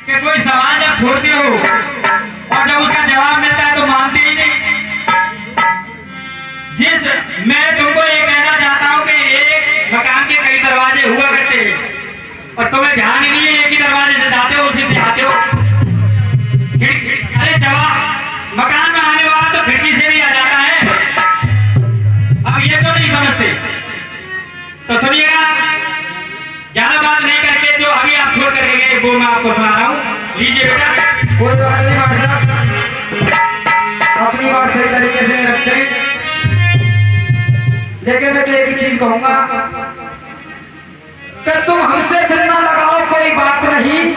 कि कोई सवाल जब छोड़ते हो और जब उसका जवाब मिलता है तो मानते ही नहीं। मैं तुमको ये कहना चाहता हूँ कि एक मकान के कई दरवाजे हुआ करते हैं और तुम्हें ध्यान ही नहीं है, एक ही दरवाजे से जाते हो उसी से आते हो। अरे जवाब मकान में आने वाला तो खिड़की से भी आ जाता है। अब ये तो नहीं समझते, तो सुनिएगा, ज्यादा बात नहीं करके जो अभी आप छोड़ करके गए वो मैं आपको सुना रहा हूँ। लीजिए बेटा। कोई बात नहीं मास्टर साहब, अपनी बात सही तरीके से नहीं रखते, लेकिन मैं तो एक ही चीज कहूंगा कि तुम हमसे दिल ना लगाओ कोई बात नहीं,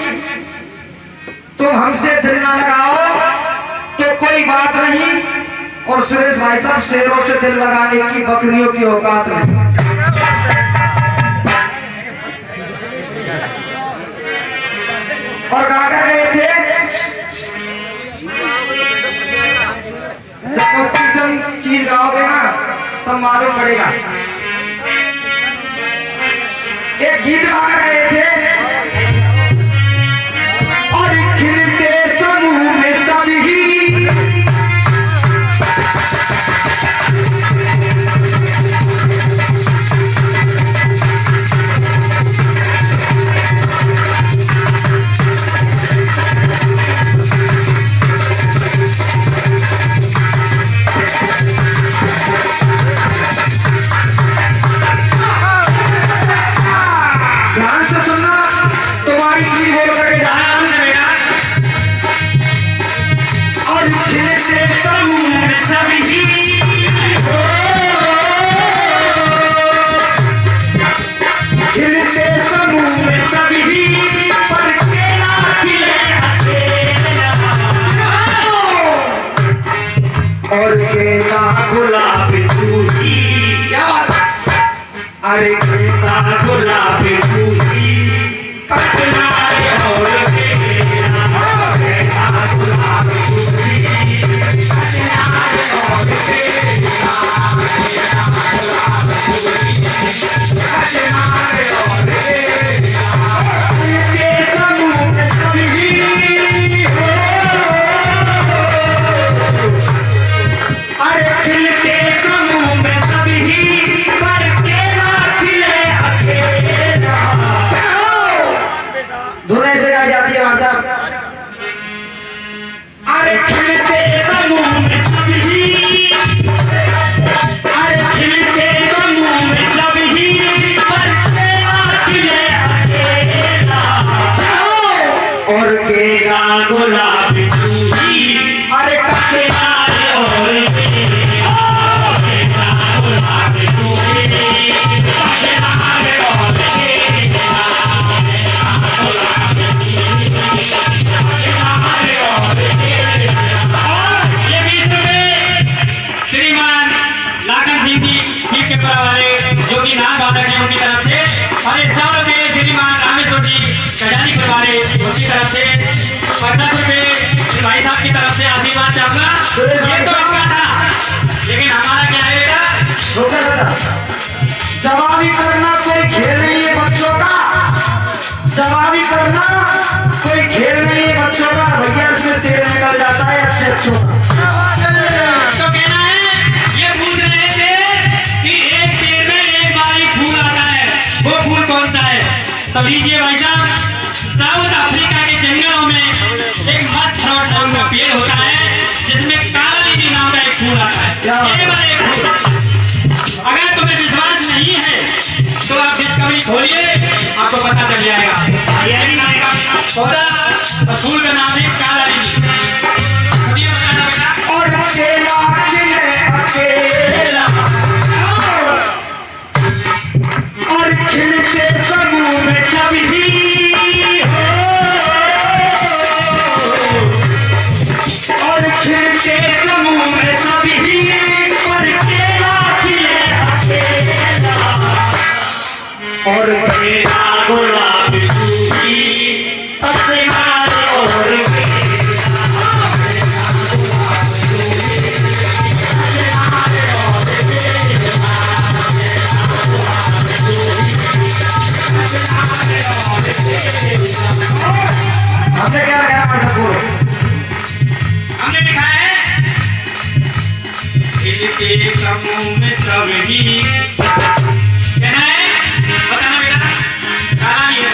तुम हमसे दिल ना लगाओ तो कोई बात नहीं। और सुरेश भाई साहब, शेरों से दिल लगाने की बकरियों की औकात नहीं। और गाकर गए थे जब कॉम्पिटिशन चीज गाओगे ना तब मालूम पड़ेगा। एक गीत गाकर गए थे, और खिलते समूह में सभी और केला गुलाब चूसी, अरे केला गुलाब चूसी कचनारे और केला गुलाब चूसी कचनारे और कचनारे और के समूह में सभी खिलते समूह में सभी पर केला खिले अकेला। धुन ऐसे गाई जाती है वहां साहब। अरे खिलते समूह में सभी, अरे खिलते समूह में सभी पर केला खिले अकेला। और केला गुलाब चूसी, अरे कचरा और श्रीमान लाखन सिंह जी ठीक के वाले जो कि नाम वादक है उनकी तरफ से, और इस साल में श्रीमान रामेश्वर जी कजानी वाले उनकी तरफ से 50 रुपए भाई साहब की तरफ से आशीर्वाद चाहूंगा। ये तो आपका था, लेकिन हमारा क्या है, जवाबी करना कोई खेल नहीं है बच्चों का, जवाबी करना कोई खेल नहीं है बच्चों का। भैया इसमें तेल निकल जाता है अच्छे अच्छों तो कहना है, ये पूछ रहे थे कि एक पेड़ में एक बारी फूल आता है, वो फूल कौन सा है? तो लीजिए भाई साहब, साउथ अफ्रीका के जंगलों में एक मस्त नाम का पेड़ होता है जिसमें काला लीली नाम का एक फूल आता है। एक फूल, अगर तुम्हें विश्वास नहीं है तो आप जब कभी खोलिए आपको पता चल जाएगा। तो फूल का नाम है काला लीली। और केला और खिलते समूह में सभी, और खिलते समूह में सभी पर केला खिले अकेला। और केला गुलाब चूसी कचनारे और हमने क्या लगाया हमारे सबको? हमने लिखा है खिलते समूह में सभी कहना है, बताना बेटा, गाना नहीं है।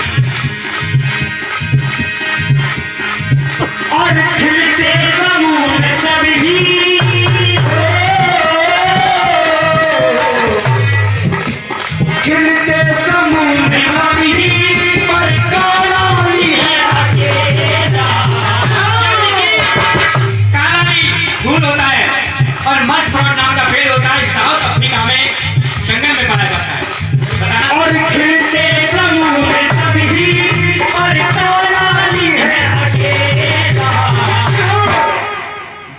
और खिलते समूह में सभी खिलते समूह में सभी पर काली फूल होता है और मस्फ्रॉट नाम का पेड़ होता है, साउथ अफ्रीका में जंगल में पाया जाता है। बताना। और खिलते समूह में सभी पर काली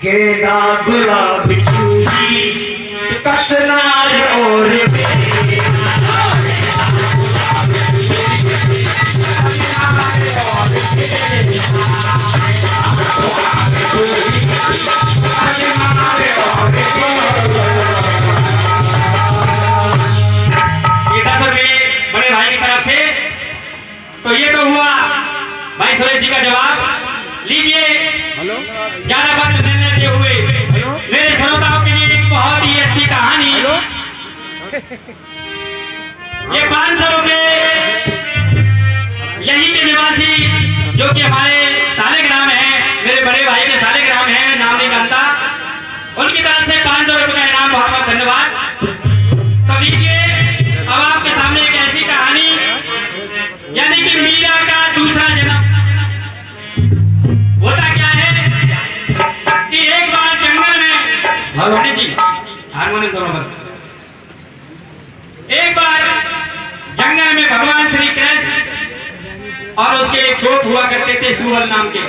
गेंदा गुलाब चूड़ी कसनार और बड़े भाई की तरफ से। तो ये तो हुआ भाई सुरेश जी का जवाब। लीजिए, ज्यादा वक्त न लेते हुए मेरे श्रोताओं के लिए एक बहुत ही अच्छी कहानी। ये 500 रुपये यहीं के निवासी जो कि हमारे सालेग्राम है, मेरे बड़े भाई के सालेग्राम है, मैं नाम नहीं जानता, उनकी तरफ से 500 रुपये का इनाम। बहुत बहुत धन्यवाद। तो लीजिए, अब आपके सामने एक ऐसी कहानी, यानी कि मीरा का दूसरा जन्म। होता क्या है कि एक बार जंगल में जी हारमोनियम दोनों बंद। एक बार जंगल में भगवान श्री कृष्ण और उसके एक गोप हुआ करते थे सुबल नाम के।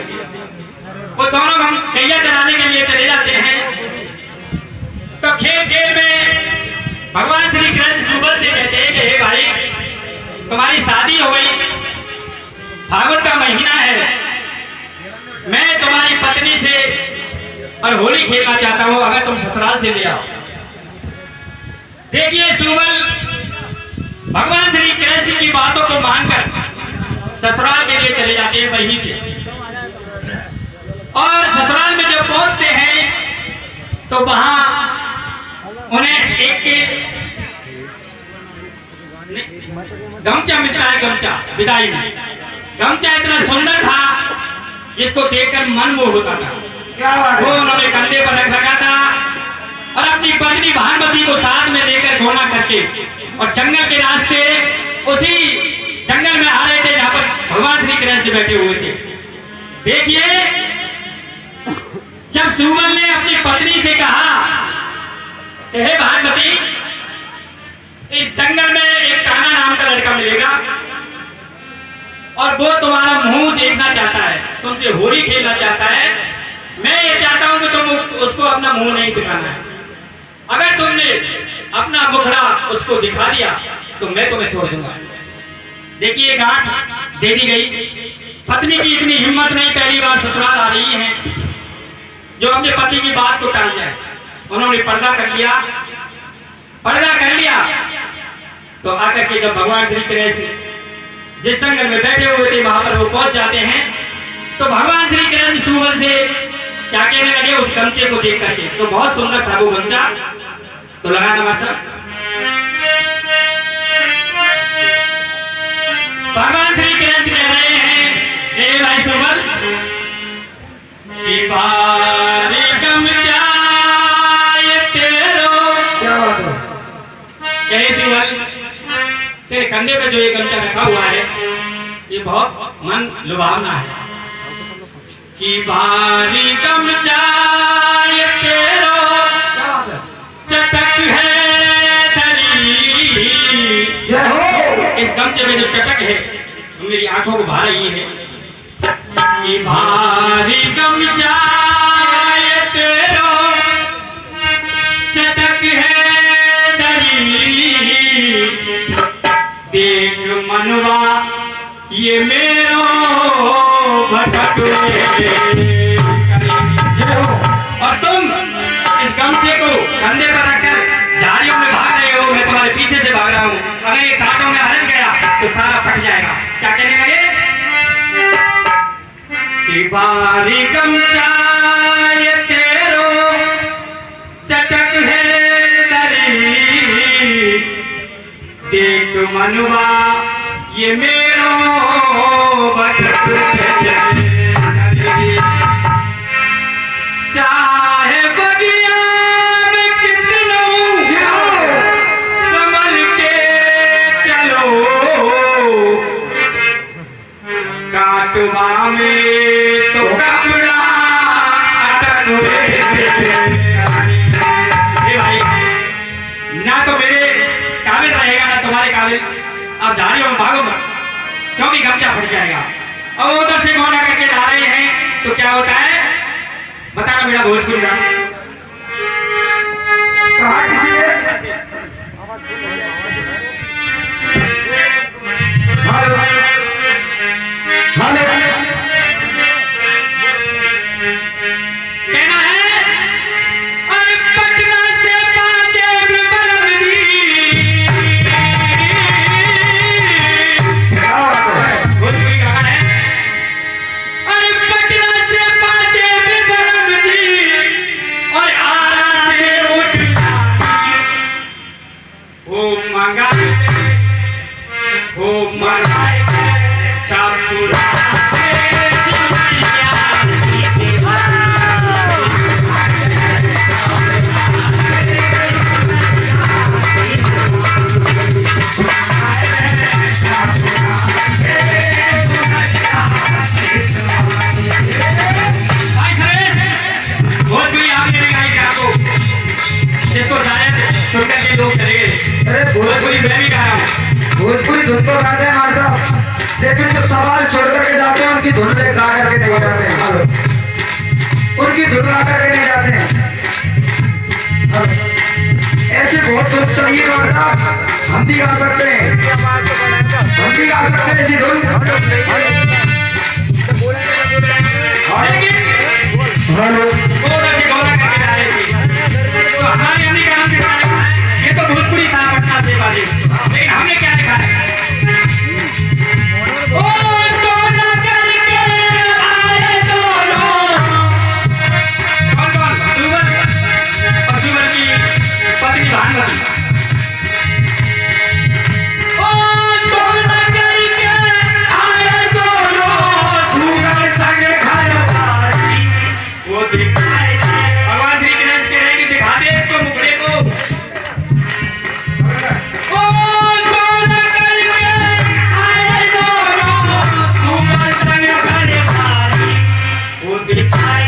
वो दोनों हम गैया चराने के लिए चले जाते हैं। तो खेत खेत में भगवान श्री कृष्ण सुबल से कहते हैं कि हे भाई, तुम्हारी शादी हो गई, फागुन का महीना है, मैं तुम्हारी पत्नी से और होली खेलना चाहता हूं, अगर तुम ससुराल से ले आओ। देखिए, सुबल भगवान श्री कृष्ण की बातों को मानकर ससुराल के लिए चले जाते हैं वहीं से। और ससुराल में जब पहुंचते हैं तो वहां उन्हें एक गमछा मिलता है। गमछा विदाई में, गमछा इतना सुंदर था जिसको देखकर मन मोह होता था। क्या बात वो है? उन्होंने कंधे पर रख रखा था और अपनी पत्नी भानुमती को साथ में लेकर घोड़ा करके और जंगल के रास्ते उसी जंगल में आ रहे थे जहां पर भगवान श्री कृष्ण बैठे हुए थे। देखिए, जब सुबल ने अपनी पत्नी से कहा कि हे भानुमती, इस जंगल में एक कान्हा नाम का लड़का मिलेगा और वो तुम्हारा मुंह देखना चाहता है, तुमसे होली खेलना चाहता है। मैं ये चाहता हूं कि तुम उसको अपना मुंह नहीं दिखाना है। अगर तुमने अपना मुखड़ा उसको दिखा दिया तो मैं तुम्हें छोड़ दूंगा। देखिए, गांठ दे दी गई। पत्नी की इतनी हिम्मत नहीं, पहली बार ससुराल आ रही है, जो अपने पति की बात को टाल जाए। उन्होंने पर्दा कर लिया। पर्दा कर लिया तो आकर के जब भगवान श्री कृष्ण जिस जंगल में बैठे हुए थे वहां पर वो पहुंच जाते हैं, तो भगवान श्री कृष्ण सुबल से क्या कहने लगे उस गमछे को देख करके। तो बहुत सुंदर था वो गमछा। तो लगाना मास्टर। भगवान श्री कृष्ण कह रहे हैं, हे भाई सुबल, कि बारी गमछा ये तेरो। क्या बात है? कहे सुबल, तेरे कंधे पे जो ये गमछा रखा हुआ है ये बहुत मन लुभावना है। कि बारी गमछा ये तेरो, क्या बात है? चटक है धरी। जय हो। इस गमछे में जो चटक है वो मेरी आंखों को भा रही है। कि भारी गमछा ये तेरो, चटक है धरी। देख मनवा ये मेरो भटक। और तुम इस गमछे को कंधे पर रखकर झाड़ियों में भाग रहे हो, मैं तुम्हारे पीछे से भाग रहा हूँ। अगर ये कांटों में हरज गया तो सारा फट जाएगा। क्या कहने लगे? बारी गमचा ये तेरो चटक है दरी देख मनुआ ये मेरो बटक है चाहे बगिया में कितनों संभल के चलो काटवा में तो कपड़ा अटक भाई ना तो मेरे काबिल रहेगा ना तुम्हारे काबिल। अब जा रही हो भागो मत क्योंकि गमछा फट जाएगा। अब उधर से गौना करके ला रहे हैं तो क्या होता है बताना मेरा भोजपुरी गाना कहा किसी ने हेलो हेलो कहना है अरे पटना से बाजे बलम जी भोजपुरी गाना है। अरे पटना से बाजे बलम जी और आरा से उठ ओ मंगाए चापुरा सुनकर के लोग चले गए। अरे भोजपुरी मैं भी गा रहा हूँ। भोजपुरी धुन तो गाते हैं हमारे साहब, लेकिन जो सवाल छोड़ करके जाते हैं उनकी धुन गा करके नहीं जाते हैं, उनकी धुन गा करके नहीं जाते हैं। ऐसे बहुत धुन चाहिए हमारे साहब, हम भी गा सकते हैं, हम भी गा सकते हैं ऐसी धुन। तो हमारे हमने क्या सिखाया है, ये तो भोजपुरी था पटना से वाले, लेकिन हमने क्या लिखा है ओ सोना करके आए दोनों कौन अक्टूबर की पत्नी भानुमती ओ सोना करके आए दोनों सुगर संग घर वाली वो दिखाए भगवान श्री कृष्ण के रहेंगे दिखा दे इसको मुखड़े को ओ सोना करके आए दोनों सुगर संग घर वाली वो दिखाए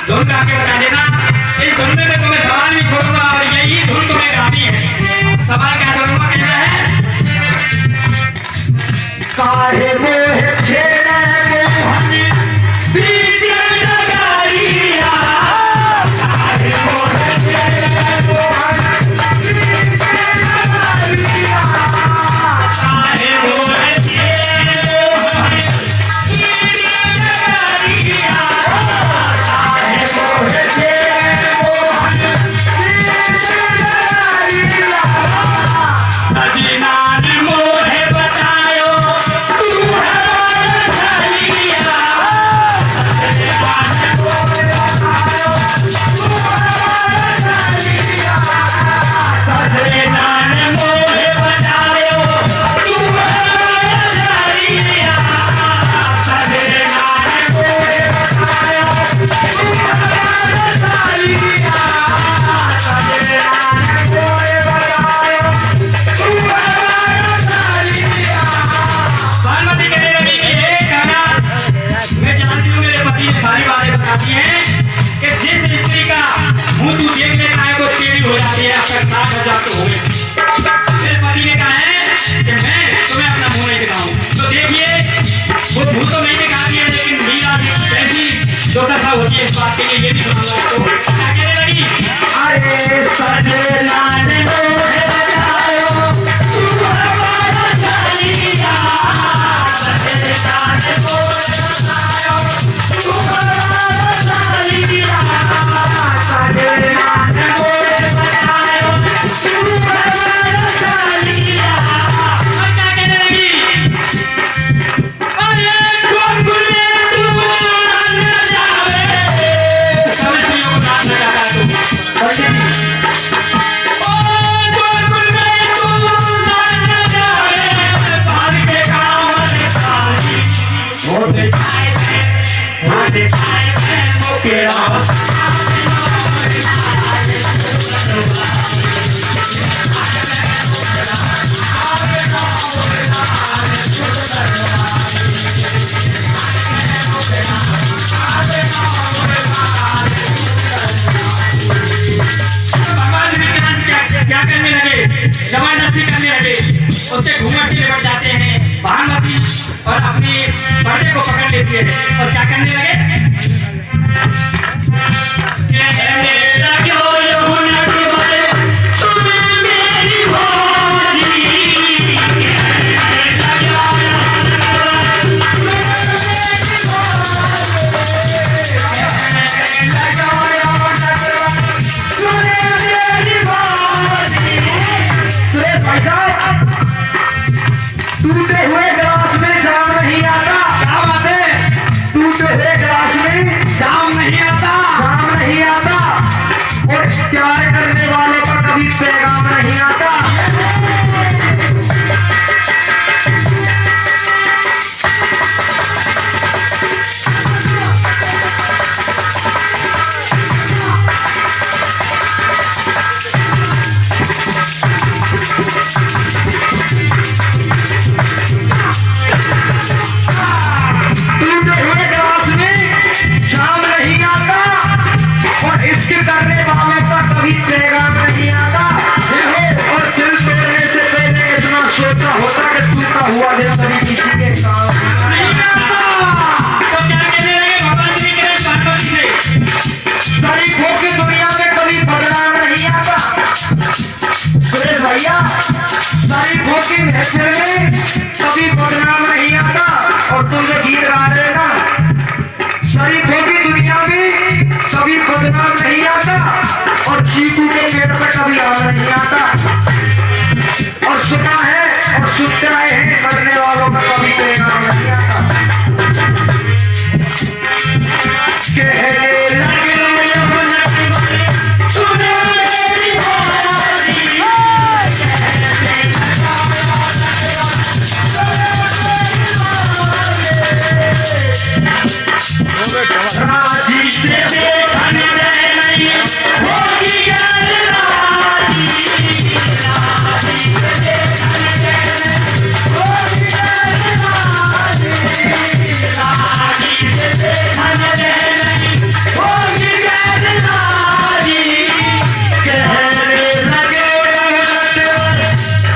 धुन गा के बता देना। इस धुन में मैं तुम्हें सवाल भी छोड़ूंगा और यही धुन तुम्हें गानी है। सवाल क्या करूंगा कहना है काहे मोह छेड़ा मोहन प्रीत नगारिया काहे मोह छेड़ा मोहन प्रीत नगारिया काहे मोह छेड़ा मोहन प्रीत नगारिया ये अब तक 7,000 तो हो गए। मेरे पति ने कहा है कि मैं तुम्हें अपना मुंह नहीं दिखाऊं। तो देखिए वो मुंह तो नहीं दिखा दिया, लेकिन मीरा कैसी दुर्दशा होती है इस बात के लिए ये भी सुनाऊंगा आपको। क्या कहने लगी? अरे सजना ने मोहे बजायो, तू हमारा सालिया, सजना ने मोहे बजायो, तू हमारा सालिया, सजना ने मोहे बजायो, तू हमारा सालिया। और क्या कहने लगी? अरे गोकुले तू न जावे, समझ को नाच लगाता है तू। ओ गोकुल में तू न जावे, बाहर के गाँव में साली, वो दिखाए मुकेरा। क्या करने लगे? जबरदस्ती करने लगे, उसके घूंघट से लिपट जाते हैं भानुमती और अपने पर्दे को पकड़ लेती है और क्या करने लगे? टूटे हुए गिलास में जाम नहीं आता। क्या बात है? टूटे हुए गिलास में जाम नहीं आता, जाम नहीं आता। और प्यार करने वालों का कभी पैगाम नहीं आता। टूटे हुए गिलास में जाम नहीं आता और इश्क करने वालों का कभी पैगाम नहीं आता। और दिल तोड़ने से पहले इतना सोचा होता कि टूटा हुआ दिल कभी किसी के काम नहीं आता। तो क्या कहने लगे भगवान श्री कृष्ण पार्वती से? शरीफों की दुनिया में कभी बदनाम नहीं आता। सुरेश भैया, शरीफों की महफिल में कभी बदनाम नहीं आता। और तुम जो गीत गा रहे ना, शरीफों की दुनिया में कभी बदनाम नहीं आता और चीकू के पेट पे कभी आम नहीं आता। और सुना है और सुनते आए हैं, करने वालों का कभी पैगाम नहीं आता। कहने लगे सुने मेरी राजी से देखने नहीं होगी राजी, राजी से देखने होगी राजी, राजी से देखने नहीं होगी राजी। कहने लगे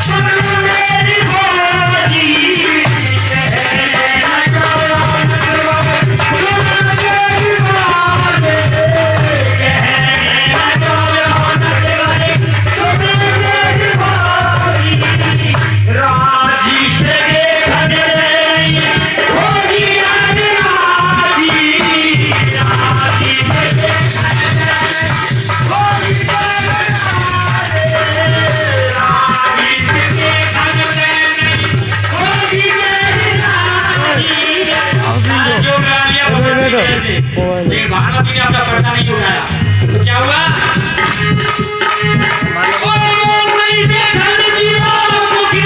सुन मेरी भोजी, कहने राजी से देखने नहीं होगी राजी, राजी से देखने होगी राजी, से देखने होगी राजी। जो गालियां भगवान ने भानुमती ने अपना पर्दा नहीं उठाया तो क्या हुआ? नहीं देखा जीवा मुझे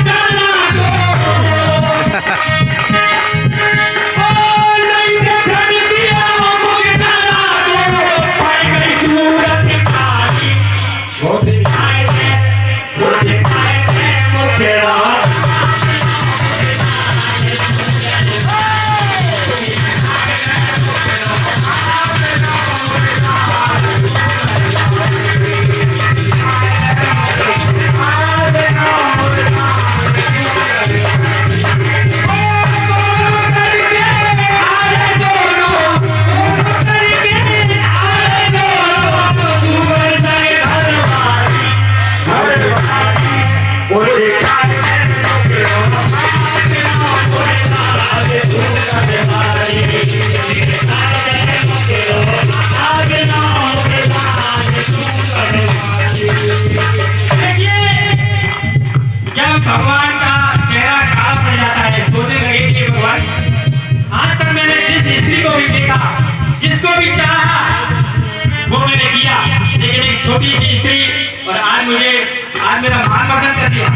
मेरा भान कर दिया,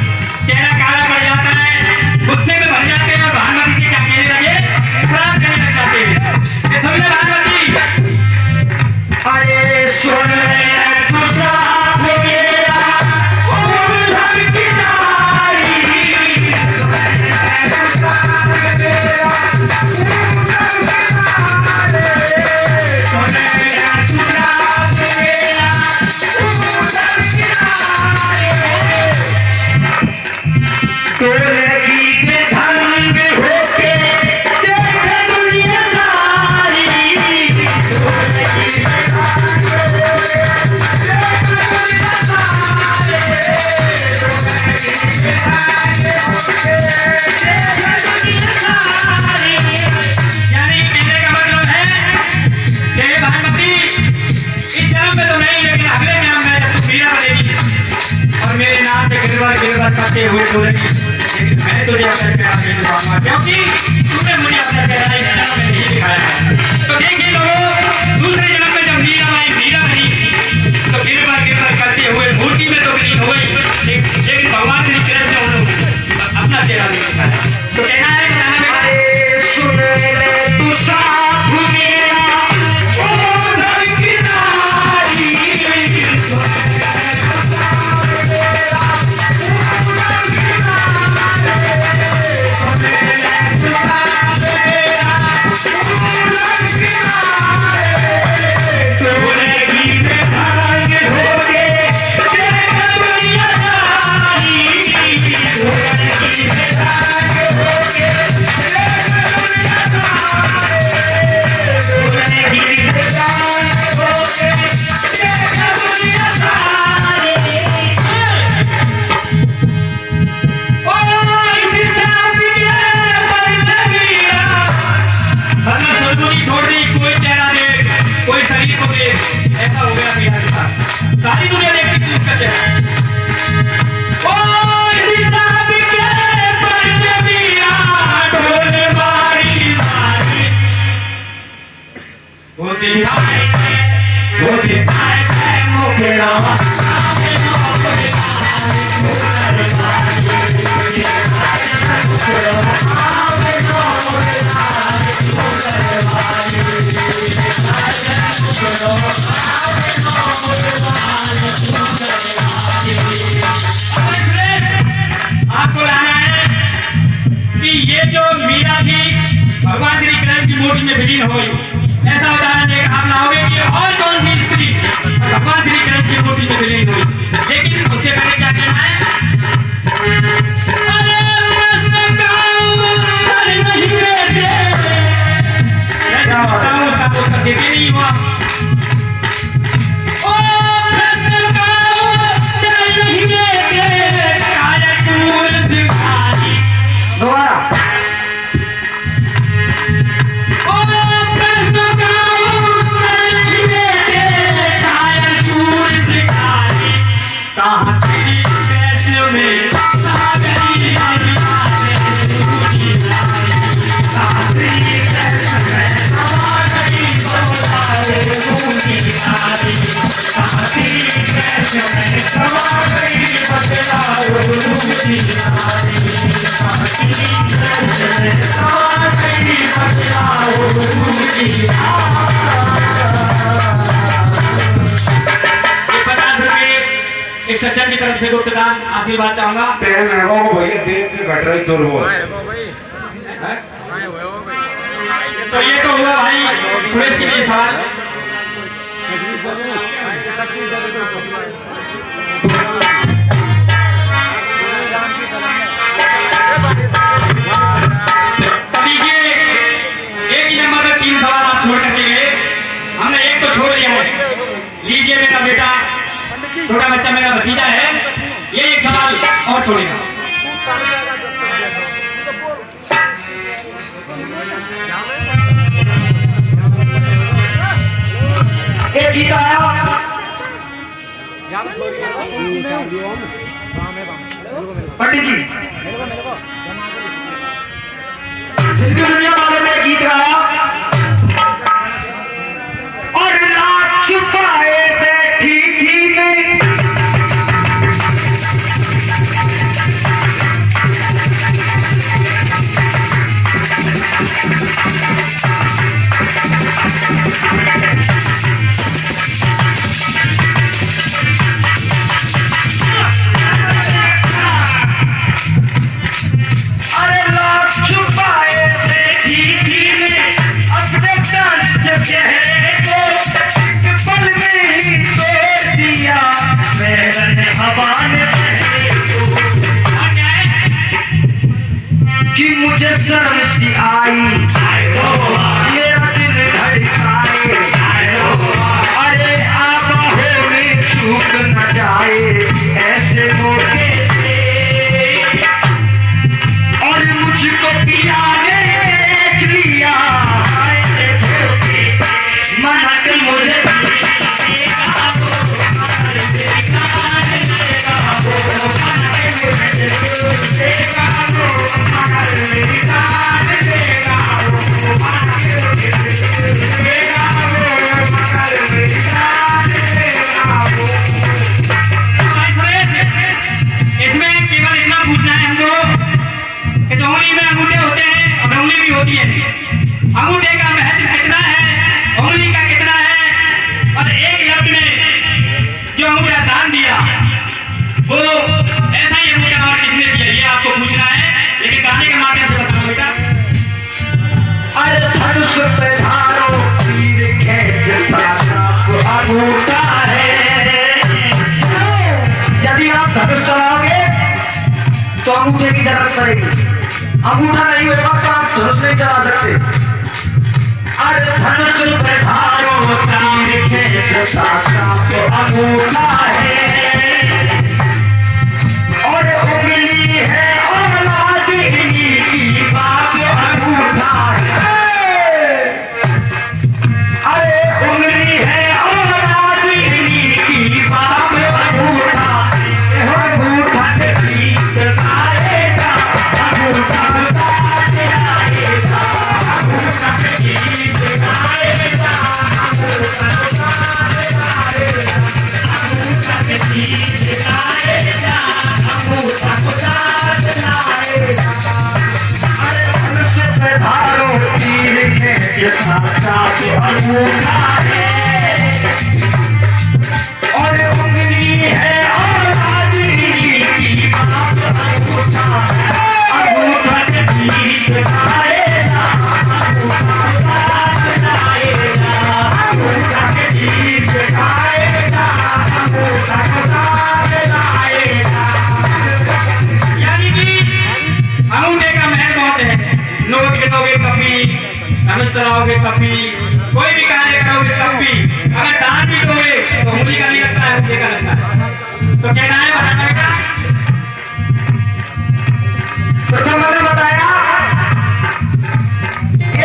चेहरा काला पड़ जाता है, गुस्से में भर जाते हैं और भानुमति से क्या कहने लगे, खराब करने लग जाते हैं। ये सुन ले भानुमति, अरे सुन ले तू साथ मेरा उधर की नारी, करते हुए बोलेगी, लेकिन मैं तुझे अपना प्यार नहीं दिखाऊंगा, क्योंकि तूने मुझे अपना चेहरा इस जन्म में नहीं दिखाया है। तो देखिए लोगों, दूसरे जन्म में जब मीरा बनी तो गिरबर करते हुए मूर्ति में तो नहीं हो गई, लेकिन भगवान श्री कृष्ण ने उन्होंने अपना चेहरा नहीं दिखाया। तो कहना है सुन ले तू साथ मेरा उधर की नारी, कोई शरीर को देख, ऐसा हो गया मीरा के साथ, सारी दुनिया देखती थी उसका चेहरा। ओ हिसाब के पर मीरा ढोल मारी मारी, होती मुखेड़ा आपको लाना है कि ये जो मीरा थी भगवान श्री कृष्ण की मूर्ति में विलीन हो गई, ऐसा उदाहरण देकर आप लाओगे कि और कौन सी स्त्री भगवान श्री कृष्ण की मूर्ति में विलीन हुई। लेकिन उससे पहले क्या कहना है, अरे प्रश्न का उत्तर नहीं देते, मैं बताऊं उसका उत्तर देते नहीं हुआ। एक सज्जन की तरफ से गुप्त दान आशीर्वाद चाहूंगा। तो ये तो हुआ भाई सुरेश के लिए सवाल। देखिए एक ही नंबर में 3 सवाल आप छोड़ करके गए, हमने एक तो छोड़ दिया है। लीजिए मेरा बेटा, छोटा बच्चा मेरा भतीजा है, ये एक सवाल और छोड़ेगा। एक गीत आया पंडित जी, फिल्मी दुनिया वालों ने गीत गाया, और लाज छुपाए बैठी थी मैं अंगूठे का महत्व कितना है, उंगली का कितना है, और एक लफ्ज ने जो अंगूठा दान दिया वो ऐसा ही अंगूठा और किसने दिया, ये आपको पूछना है, लेकिन गाने के माध्यम से बताओ बेटा। अरे धनुष पे धारो तीर खींचता अंगूठा है। यदि आप धनुष चलाओगे तो अंगूठे की जरूरत पड़ेगी, अंगूठा नहीं होगा तो आप धनुष नहीं चला सकते। अरे धनुष पे धारो तीर खींचता अंगूठा है, और उंगली है औलाद की बात अंगूठा है। अरे उंगली है औलाद की बात अंगूठा, अंगूठा के गीत गाएगा, अंगूठा साथ आएगा, अंगूठा के गीत गाएगा, अंगूठा साथ आएगा, अंगूठा के गीत गाएगा, अंगूठा साथ आएगा। अरे धनुष पे धारो तीर खींचता अंगूठा है, और उंगली है औलाद की बात अंगूठा, अंगूठा के गीत गाएगा, अंगूठा साथ आएगा, अंगूठा के गीत गाएगा, अंगूठा साथ आएगा। यानी कि अंगूठे का महत्व बहुत है। नोट गिनोगे कभी, धनुष चलाओगे कभी, कोई भी कार्य करोगे तब भी, अगर दान भी दोगे तो उंगली का नहीं लगता है, अंगूठे का लगता है। तो कहना है, बताना बेटा। तो मैंने बताया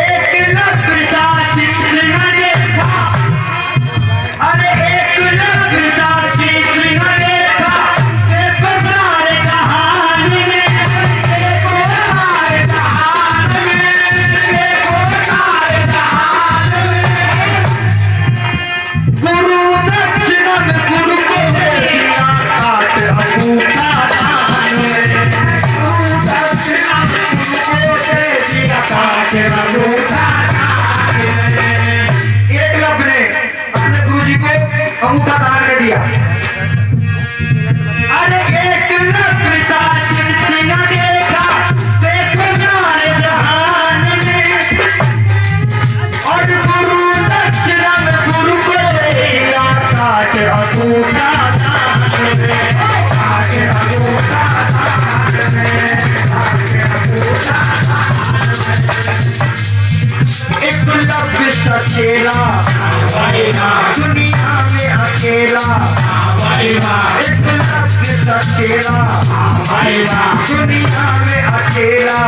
एक लफ्ज सा शीश न देखा, अरे एक लफ्ज सा शीश न देखा, देखो सारे जहान में, देखो सारे जहान में, देखो सारे जहान में। गुरु दक्षिण गुरु को दिया काट अंगूठा दान में, गुरु दक्षिण गुरु को दिया काट अंगूठा दान में। एक लफ्ज ने अपने गुरु जी को अंगूठा दान कर दिया। अरे एक लफ्ज सा शीश न देखा, देखो सारे जहान में, और गुरु दक्षिण गुरु को दिया काट अंगूठा दान में, काट अंगूठा दान में, काट अंगूठा दान में। एक लफ्ज सचेला दुनिया में अकेला, एक लफ्ज सचेला दुनिया में अकेला।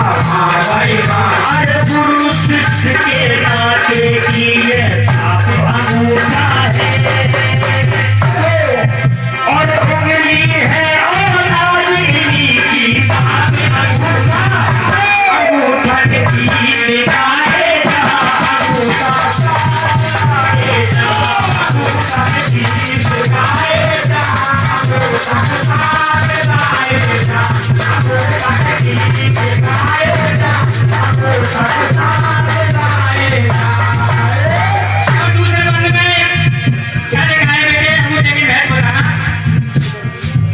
अरे गुरु शिष्य के नाते की ये आप अंगूठा है, और उंगली है औलाद की बात अंगूठा, अंगूठा के गीत गाएगा, अंगूठा साथ आएगा, अंगूठा के गीत गाएगा, अंगूठा साथ आएगा, अंगूठा के गीत गाएगा, अंगूठा साथ आएगा। और दूसरे बंद में क्या लिखा है बेटे, अंगूठे की महत्व बताना।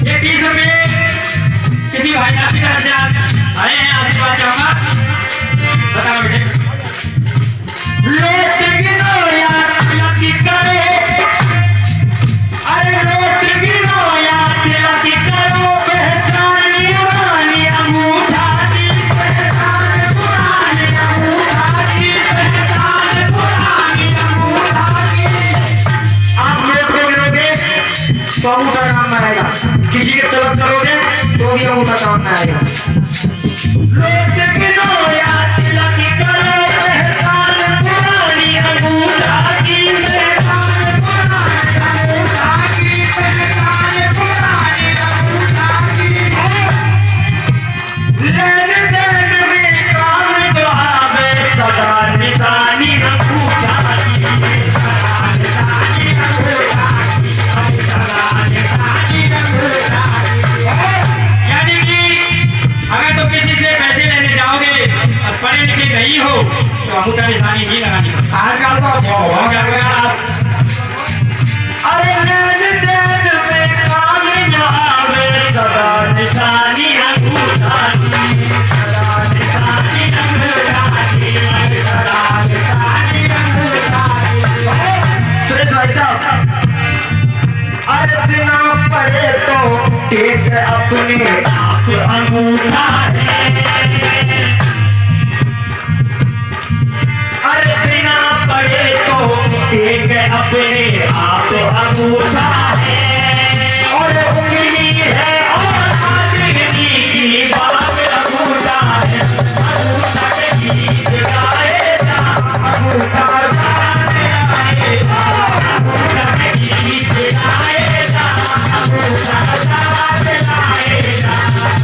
ये 30 रुपये किसी भाई साहब की तरफ से आए हैं, आशीर्वाद चाहूंगा, बताओ बेटे। लोट गिनो या तिलक करे, अरे लोट गिनो या तिलक करो, पहचान पुरानी अंगूठा की, पहचान पुरानी अंगूठा की, पहचान पुरानी अंगूठा की। आप लोट को गिरोगे तो अंगूठा काम में आएगा, किसी के तिलक करोगे तो भी अंगूठा काम में आएगा। लोट गिनो या तिलक करो, पहचान पुरानी अंगूठा की, पहचान पुरानी अंगूठा की, पहचान पुरानी अंगूठा की। लेन देन में साहब अरे बिना पढ़े तो टेक अपने आप अंगूठा है। अरे बिना पढ़े तो टेक अपने आप अंगूठा है। और उंगली है और आदमी की बात अंगूठा है। अंगूठा के गीत गाएगा, अंगूठा साथ आएगा, अंगूठा के गीत गाएगा, अंगूठा साथ आएगा,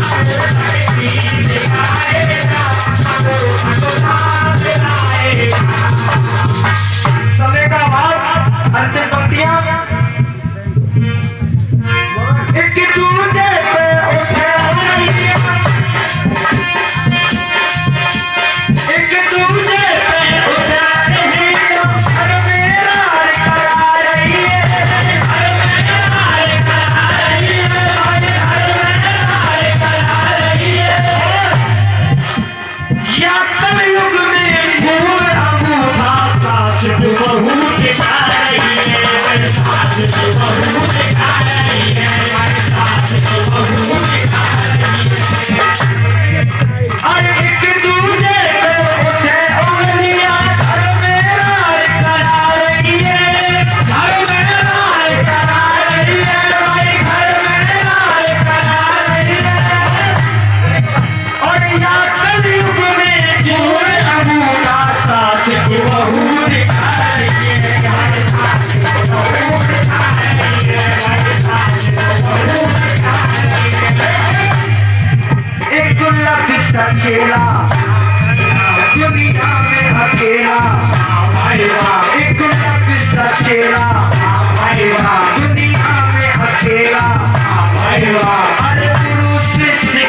अंगूठा के गीत गाएगा, अंगूठा साथ आएगा। समय का अभाव, अंतिम पंक्तियां। एक दूजे पे उठे एक दूजे पे उठा रही हो, हर मेरा करा रही है, हर मेरा करा रही है, हर मेरा करा रही है। या कलयुग में फूल अंगूठा सास बहू दिखा रही है, सास बहू दिखा रही है, सास बहू दिखा रही है। अरे एक दूजे पे उठे उंगलियां, घर मेरा करा रही है, घर मेरा करा रही है, भाई घर मेरा करा रही है। और या कलयुग में फूल अंगूठा सास बहू दिखा रही है, सास बहू दिखा रही है, सास बहू दिखा रही है। एक गुलाब सचेला दुनिया में अकेला, एक गुलाब सचेला दुनिया में अकेला। अरे पुरुष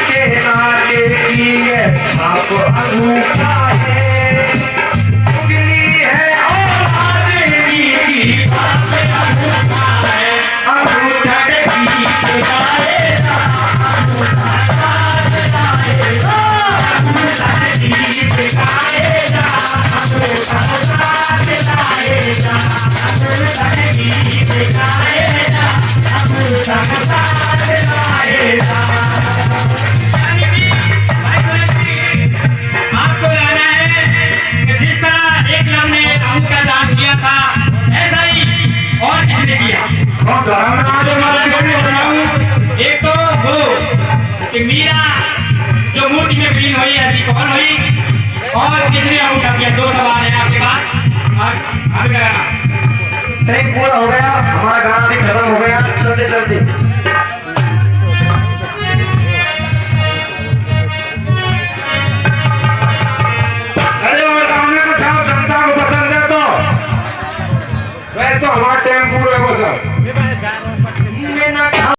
के नाते की ये आप अंगूठा है, उंगली है और आदमी की बात अंगूठा है। अंगूठा के गीत गाएगा, अंगूठा साथ गाएगा, अंगूठा के गीत गाएगा, अंगूठा साथ गाएगा, अंगूठा के गीत गाएगा, अंगूठा साथ